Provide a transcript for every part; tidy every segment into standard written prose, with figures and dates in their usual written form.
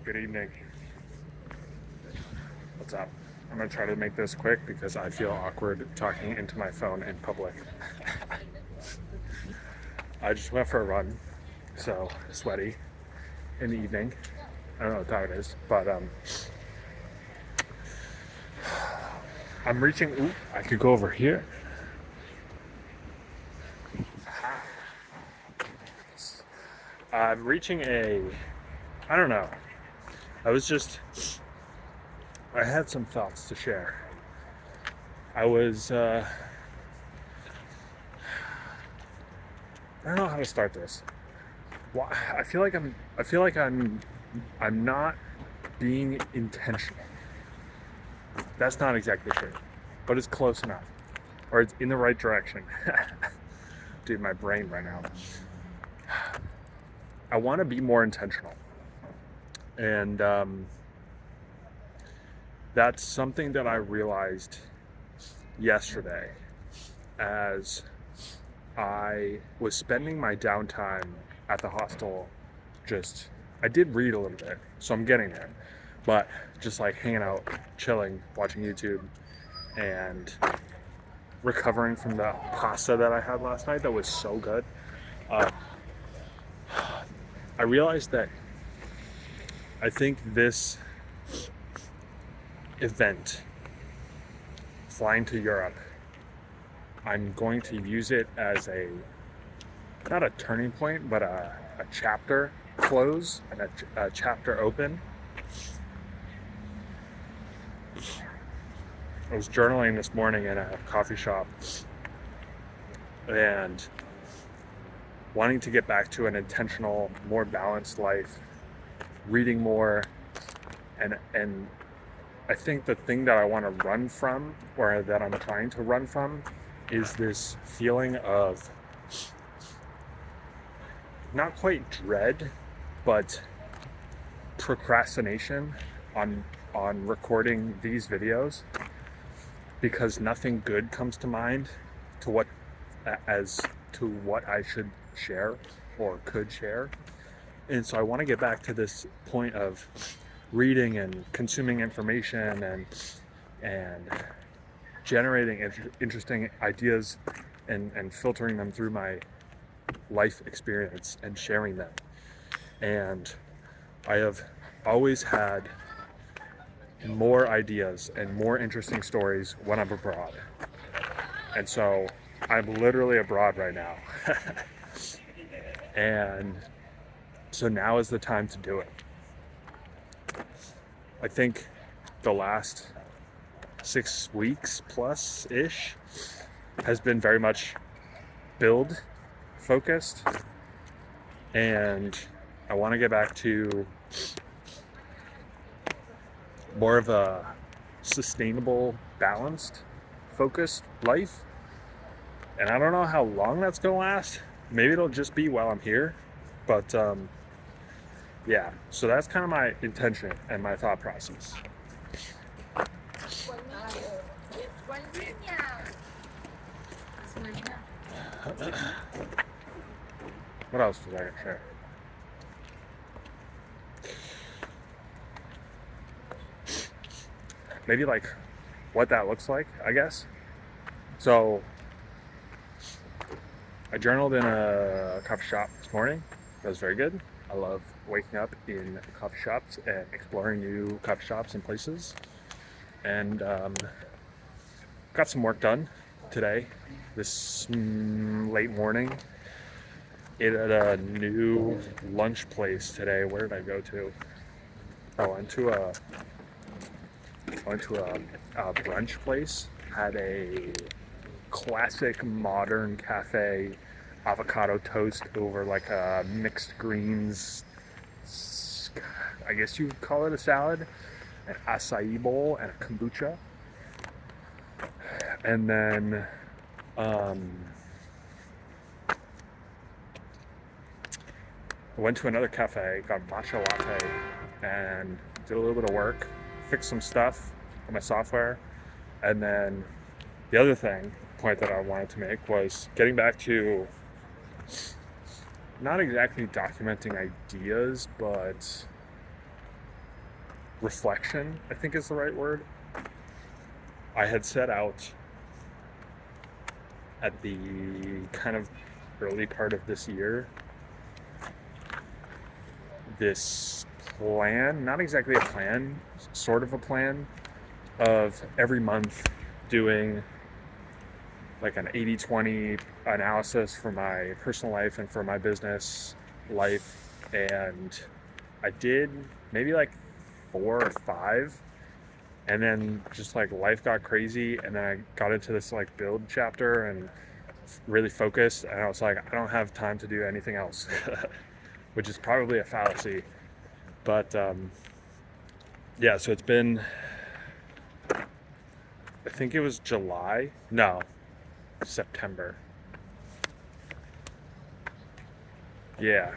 Good evening. What's up? I'm gonna try to make this quick because I feel awkward talking into my phone in public. I just went for a run, so sweaty in the evening. I don't know what time it is, but I'm reaching. Ooh, I could go over here. I'm reaching I don't know. I was just. I had some thoughts to share. I was. I don't know how to start this. Well, I feel like I'm not being intentional. That's not exactly true, but it's close enough, or it's in the right direction. Dude, my brain right now. I want to be more intentional, and that's something that I realized yesterday as I was spending my downtime at the hostel. I did read a little bit, so I'm getting there, but just like hanging out, chilling, watching YouTube, and recovering from the pasta that I had last night that was so good. I realized that I think this event, flying to Europe, I'm going to use it as not a turning point, but a chapter close and a chapter open. I was journaling this morning in a coffee shop and wanting to get back to an intentional, more balanced life, reading more, and I think the thing that I want to run from, or that I'm trying to run from, is this feeling of not quite dread, but procrastination on recording these videos, because nothing good comes to mind as to what I should share or could share. And so I want to get back to this point of reading and consuming information and generating interesting ideas and filtering them through my life experience and sharing them. And I have always had more ideas and more interesting stories when I'm abroad. And so I'm literally abroad right now. And so now is the time to do it. I think the last 6 weeks plus ish has been very much build focused, and I want to get back to more of a sustainable, balanced, focused life. And I don't know how long that's gonna last. Maybe it'll just be while I'm here, but yeah, so that's kind of my intention and my thought process. What else was I gonna share? Maybe like what that looks like, I guess. So I journaled in a coffee shop this morning. That was very good. I love waking up in coffee shops and exploring new coffee shops and places. And got some work done today, this late morning. Ate at a new lunch place today. Where did I go to? I went to a brunch place. Had a classic modern cafe avocado toast over like a mixed greens, I guess you would call it a salad, an acai bowl, and a kombucha. And then I went to another cafe, got a matcha latte, and did a little bit of work, fixed some stuff on my software. And then the other point that I wanted to make was getting back to not exactly documenting ideas, but reflection, I think is the right word. I had set out at the kind of early part of this year this plan, not exactly a plan, sort of a plan of every month doing like an 80-20 analysis for my personal life and for my business life. And I did maybe like 4 or 5, and then just like life got crazy, and then I got into this like build chapter and really focused, and I was like, I don't have time to do anything else. Which is probably a fallacy, but yeah, so it's been, I think it was September. Yeah,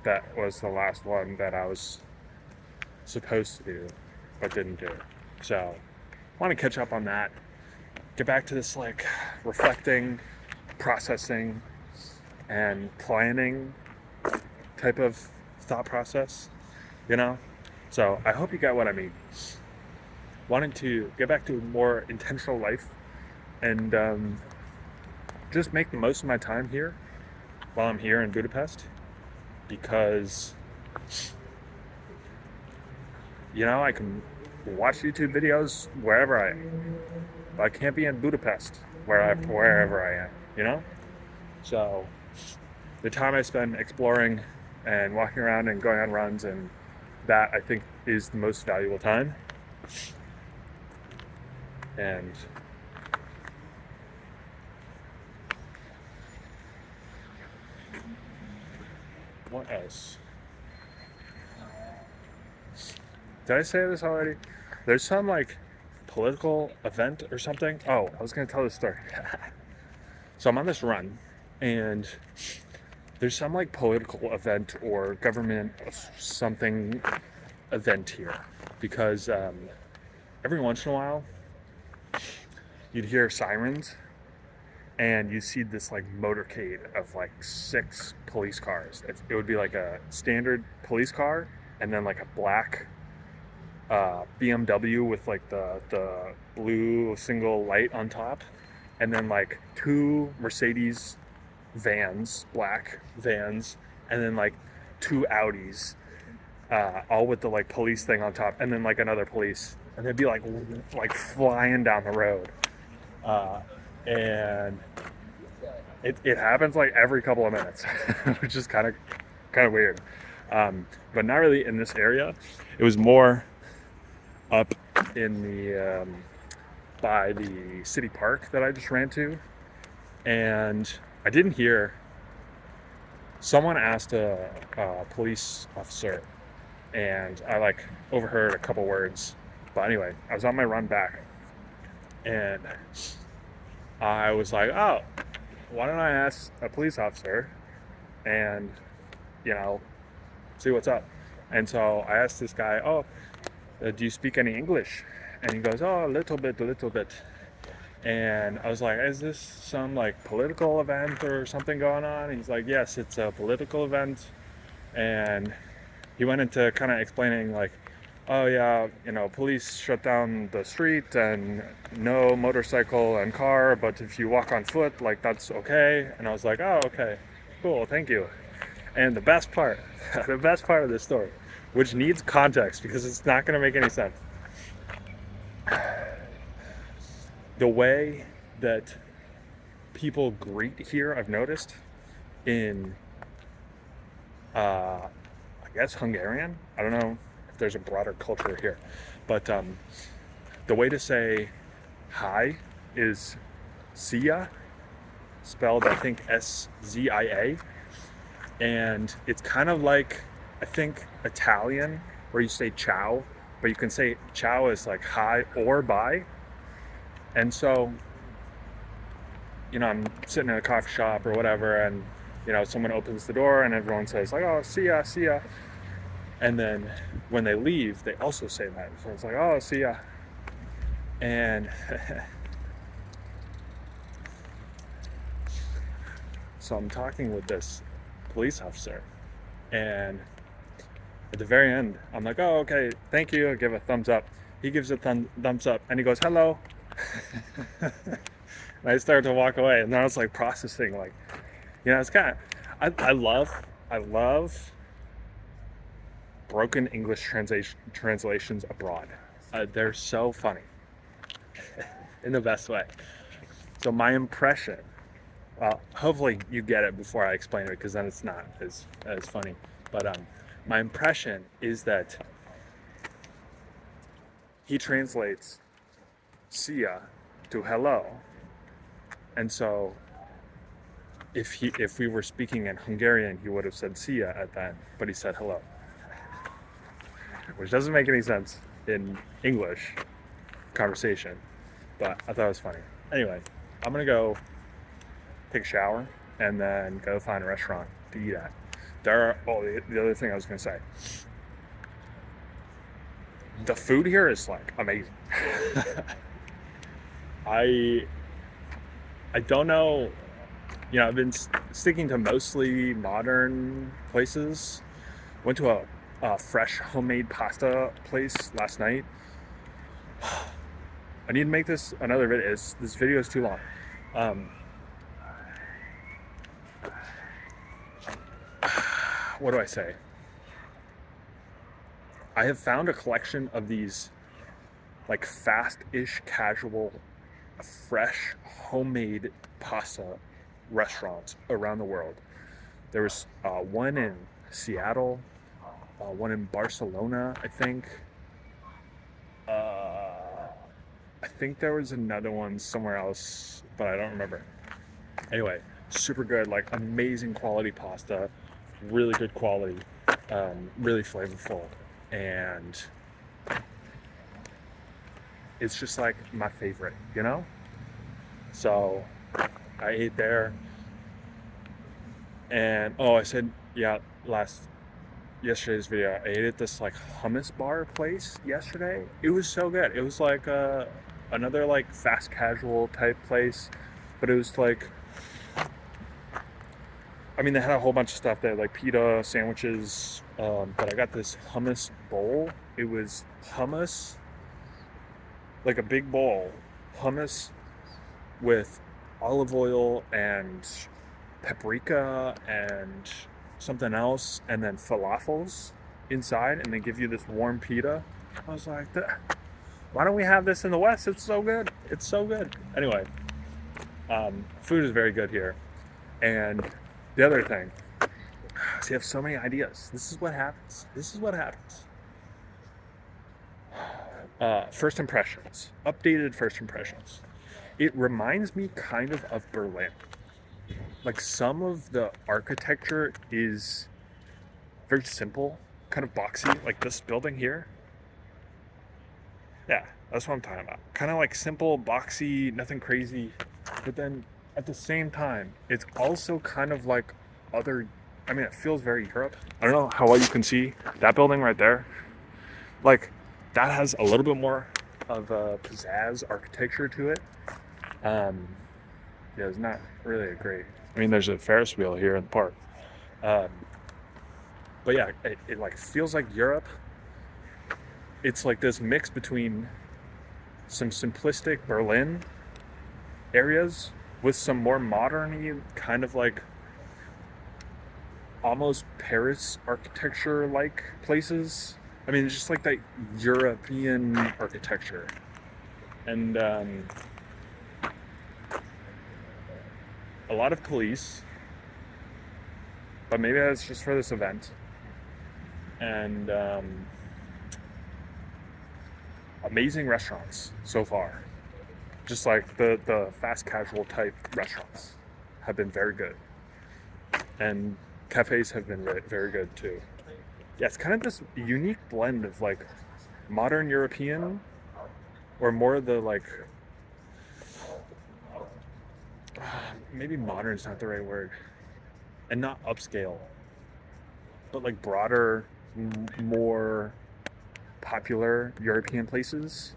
that was the last one that I was supposed to do but didn't do. So I want to catch up on that, get back to this like reflecting, processing, and planning type of thought process, you know? So I hope you got what I mean. Wanting to get back to a more intentional life and just make the most of my time here while I'm here in Budapest, because I can watch YouTube videos wherever I am, but I can't be in Budapest wherever I am, So the time I spend exploring and walking around and going on runs, and that I think is the most valuable time. And what else? Did I say this already? There's some like political event or something. Oh, I was gonna tell this story. So I'm on this run, and there's some like political event or government something event here, because every once in a while you'd hear sirens and you see this like motorcade of like 6 police cars. It would be like a standard police car, and then like a black BMW with like the blue single light on top, and then like 2 Mercedes vans, black vans, and then like 2 Audis, all with the like police thing on top, and then like another police, and they'd be like flying down the road, and it happens like every couple of minutes, which is kind of weird, but not really in this area. It was more up in the by the city park that I just ran to, and I didn't hear. Someone asked a police officer, and I like overheard a couple words. But anyway, I was on my run back, and I was like, oh, why don't I ask a police officer and see what's up? And so I asked this guy, oh, do you speak any English? And he goes, oh, a little bit. And I was like, is this some like political event or something going on? And he's like, yes, it's a political event. And he went into kind of explaining like, oh yeah, police shut down the street and no motorcycle and car, but if you walk on foot, like that's okay. And I was like, oh, okay, cool, thank you. And the best part of this story, which needs context because it's not going to make any sense. The way that people greet here, I've noticed in, I guess Hungarian. I don't know if there's a broader culture here, but the way to say hi is Szia, spelled I think Szia, and it's kind of like, I think, Italian, where you say ciao, but you can say ciao as like hi or bye. And so, I'm sitting in a coffee shop or whatever, and someone opens the door and everyone says like, oh, see ya. And then when they leave, they also say that. So it's like, oh, see ya. And so I'm talking with this police officer, and At the very end, I'm like, oh, okay, thank you. I give a thumbs up. He gives a thumbs up, and he goes, hello. And I started to walk away, and then I was like processing, like, it's kind of, I love broken English translations abroad. They're so funny in the best way. So my impression, well, hopefully you get it before I explain it, because then it's not as funny. But my impression is that he translates "see ya" to "hello," and so if we were speaking in Hungarian, he would have said "see ya" at that, but he said "hello," which doesn't make any sense in English conversation. But I thought it was funny. Anyway, I'm gonna go take a shower and then go find a restaurant to eat at. The other thing I was gonna say, the food here is like amazing. I don't know, I've been sticking to mostly modern places. Went to a fresh homemade pasta place last night. I need to make this another video. This video is too long. What do I say? I have found a collection of these like fast-ish, casual, fresh, homemade pasta restaurants around the world. There was one in Seattle, one in Barcelona, I think. I think there was another one somewhere else, but I don't remember. Anyway, super good, like amazing quality pasta, really good quality, really flavorful, and it's just like my favorite, So I ate there, and I said, yeah, yesterday's video, I ate at this like hummus bar place yesterday. It was so good. It was like another like fast casual type place, but it was like, they had a whole bunch of stuff there, like pita, sandwiches, but I got this hummus bowl. It was hummus, like a big bowl, hummus with olive oil and paprika and something else, and then falafels inside, and they give you this warm pita. I was like, why don't we have this in the West? It's so good. It's so good. Anyway, food is very good here. And the other thing, you have so many ideas. This is what happens. First impressions, updated first impressions. It reminds me kind of Berlin. Like some of the architecture is very simple, kind of boxy, like this building here. Yeah, that's what I'm talking about. Kind of like simple, boxy, nothing crazy. But then at the same time, it's also kind of like it feels very Europe. I don't know how well you can see that building right there. Like, that has a little bit more of a pizzazz architecture to it. It's not really a great. There's a Ferris wheel here in the park. But yeah, it like feels like Europe. It's like this mix between some simplistic Berlin areas with some more modern, kind of like almost Paris architecture like places. It's just like that European architecture. And a lot of police, but maybe that's just for this event. And amazing restaurants so far. Just like the fast casual type restaurants have been very good. And cafes have been very good too. Yeah, it's kind of this unique blend of like modern European, or more of the like, maybe modern is not the right word, and not upscale, but like broader, more popular European places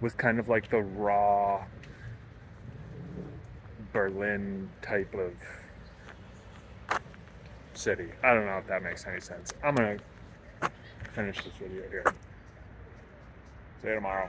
with kind of like the raw Berlin type of city. I don't know if that makes any sense. I'm gonna finish this video here. See you tomorrow.